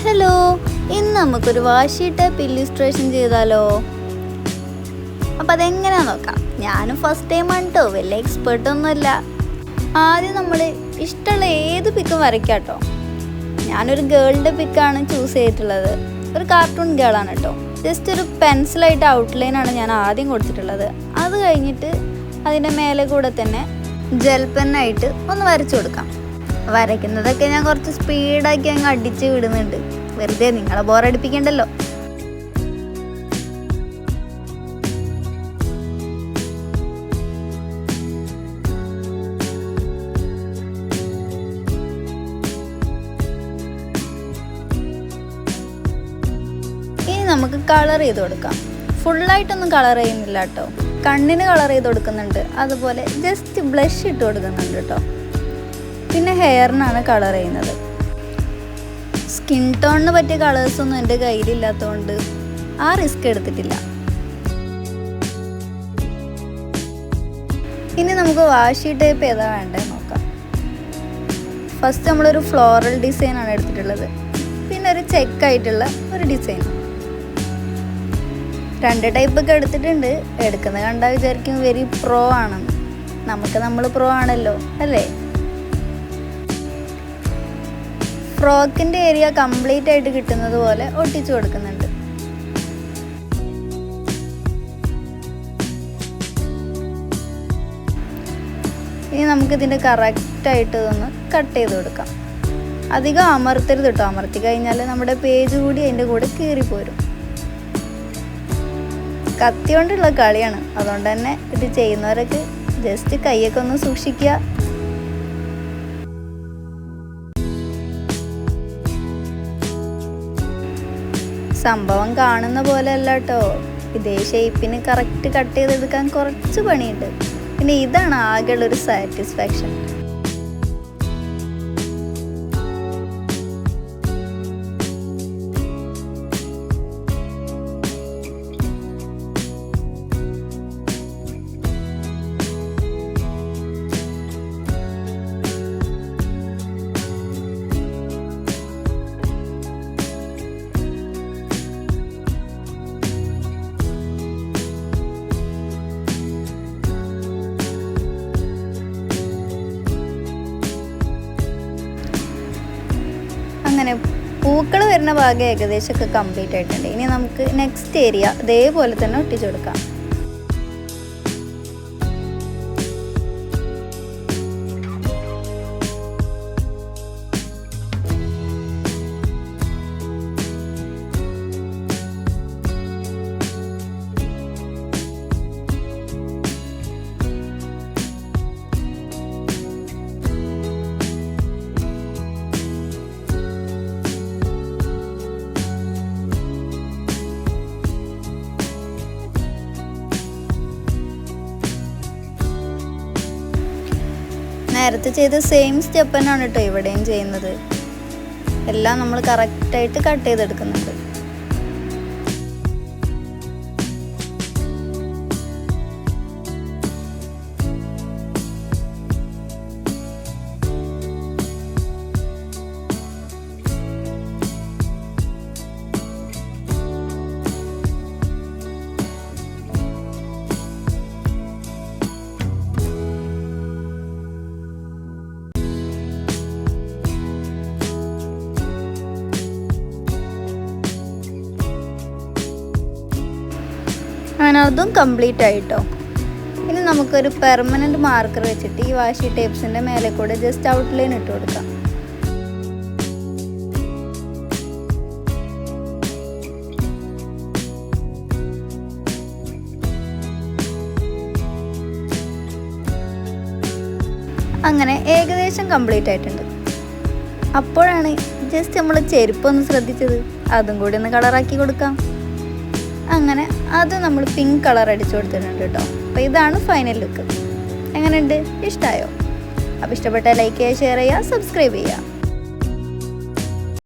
Hello, ഇന്ന് നമുക്കൊരു വാഷി type illustration ചെയ്താലോ? അപ്പം അതെങ്ങനെയാണെന്ന് നോക്കാം. ഞാനും ഫസ്റ്റ് ടൈം ആണ് കേട്ടോ, വലിയ എക്സ്പേർട്ടൊന്നുമല്ല. ആദ്യം നമ്മൾ ഇഷ്ടമുള്ള ഏത് പിക്കും വരയ്ക്കാം കേട്ടോ. ഞാനൊരു ഗേളിൻ്റെ പിക്കാണ് ചൂസ് ചെയ്തിട്ടുള്ളത്. ഒരു കാർട്ടൂൺ ഗേളാണ് കേട്ടോ. ജസ്റ്റ് ഒരു പെൻസിലായിട്ട് ഔട്ട്ലൈനാണ് ഞാൻ ആദ്യം കൊടുത്തിട്ടുള്ളത്. അത് കഴിഞ്ഞിട്ട് അതിൻ്റെ മേലെ കൂടെ തന്നെ ജെൽ പെന്നായിട്ട് ഒന്ന് വരച്ചു കൊടുക്കാം. വരയ്ക്കുന്നതൊക്കെ ഞാൻ കുറച്ച് സ്പീഡാക്കി അങ്ങ് അടിച്ച് വിടുന്നുണ്ട്, വെറുതെ നിങ്ങളെ ബോറടിപ്പിക്കണ്ടല്ലോ. ഇനി നമുക്ക് കളർ ചെയ്ത് കൊടുക്കാം. ഫുള്ളായിട്ടൊന്നും കളർ ചെയ്യുന്നില്ല കേട്ടോ, കണ്ണിന് കളർ ചെയ്ത് കൊടുക്കുന്നുണ്ട്, അതുപോലെ ജസ്റ്റ് ബ്ലഷ് ഇട്ട് കൊടുക്കുന്നുണ്ട് കേട്ടോ. പിന്നെ ഹെയറിനാണ് കളർ ചെയ്യുന്നത്. സ്കിൻ ടോണിന് പറ്റിയ കളേഴ്സൊന്നും എൻ്റെ കയ്യിലില്ലാത്തതുകൊണ്ട് ആ റിസ്ക് എടുത്തിട്ടില്ല. ഇനി നമുക്ക് വാഷി ടൈപ്പ് ഏതാ വേണ്ടത് നോക്കാം. ഫസ്റ്റ് നമ്മളൊരു ഫ്ലോറൽ ഡിസൈനാണ് എടുത്തിട്ടുള്ളത്, പിന്നെ ഒരു ചെക്കായിട്ടുള്ള ഒരു ഡിസൈൻ. രണ്ട് ടൈപ്പൊക്കെ എടുത്തിട്ടുണ്ട്. എടുക്കുന്നത് കണ്ടാൽ വിചാരിക്കും വെരി പ്രോ ആണെന്ന്. നമ്മൾ പ്രോ ആണല്ലോ അല്ലേ? ഫ്രോക്കിൻ്റെ ഏരിയ കംപ്ലീറ്റ് ആയിട്ട് കിട്ടുന്നത് പോലെ ഒട്ടിച്ചു കൊടുക്കുന്നുണ്ട്. ഇനി നമുക്കിതിൻ്റെ കറക്റ്റായിട്ട് ഒന്ന് കട്ട് ചെയ്ത് കൊടുക്കാം. അധികം അമർത്തരുത് കേട്ടോ, അമർത്തി കഴിഞ്ഞാൽ നമ്മുടെ പേജ് കൂടി അതിൻ്റെ കൂടെ കീറിപ്പോരും. കത്തി കൊണ്ടുള്ള കളിയാണ്, അതുകൊണ്ട് തന്നെ ഇത് ചെയ്യുന്നവരൊക്കെ ജസ്റ്റ് കൈയൊക്കെ ഒന്ന് സൂക്ഷിക്കുക. സംഭവം കാണുന്ന പോലെ അല്ല കേട്ടോ, ഇതേ ഷേപ്പിന് കറക്റ്റ് കട്ട് ചെയ്തെടുക്കാൻ കുറച്ച് പണിയുണ്ട്. പിന്നെ ഇതാണ് ആകെയുള്ളൊരു സാറ്റിസ്ഫാക്ഷൻ. അങ്ങനെ പൂക്കൾ വരുന്ന ഭാഗം ഏകദേശമൊക്കെ കംപ്ലീറ്റ് ആയിട്ടുണ്ട്. ഇനി നമുക്ക് നെക്സ്റ്റ് ഏരിയ ഇതേപോലെ തന്നെ ഒട്ടിച്ചു കൊടുക്കാം. നേരത്തെ ചെയ്ത സെയിം സ്റ്റെപ്പ് തന്നെയാണ് കേട്ടോ ഇവിടെയും ചെയ്യുന്നത്. എല്ലാം നമ്മൾ കറക്റ്റായിട്ട് കട്ട് ചെയ്തെടുക്കുന്നുണ്ട്. അങ്ങനെ അതും കംപ്ലീറ്റ് ആയിട്ടോ. ഇനി നമുക്കൊരു പെർമനൻറ്റ് മാർക്കർ വെച്ചിട്ട് ഈ വാഷി ടേപ്സിൻ്റെ മേലെ കൂടെ ജസ്റ്റ് ഔട്ട്ലൈൻ ഇട്ട് കൊടുക്കാം. അങ്ങനെ ഏകദേശം കംപ്ലീറ്റ് ആയിട്ടുണ്ട്. അപ്പോഴാണ് ജസ്റ്റ് നമ്മൾ ചെരുപ്പൊന്ന് ശ്രദ്ധിച്ചത്, അതും കൂടി ഒന്ന് കളറാക്കി കൊടുക്കാം. അങ്ങനെ അത് നമ്മൾ പിങ്ക് കളർ അടിച്ചു കൊടുത്തിട്ടുണ്ട് കേട്ടോ. അപ്പോൾ ഇതാണ് ഫൈനൽ ലുക്ക്. എങ്ങനെയുണ്ട്? ഇഷ്ടമായോ? അപ്പോൾ ഇഷ്ടപ്പെട്ടാൽ ലൈക്ക് ചെയ്യുക, ഷെയർ ചെയ്യുക, സബ്സ്ക്രൈബ് ചെയ്യുക.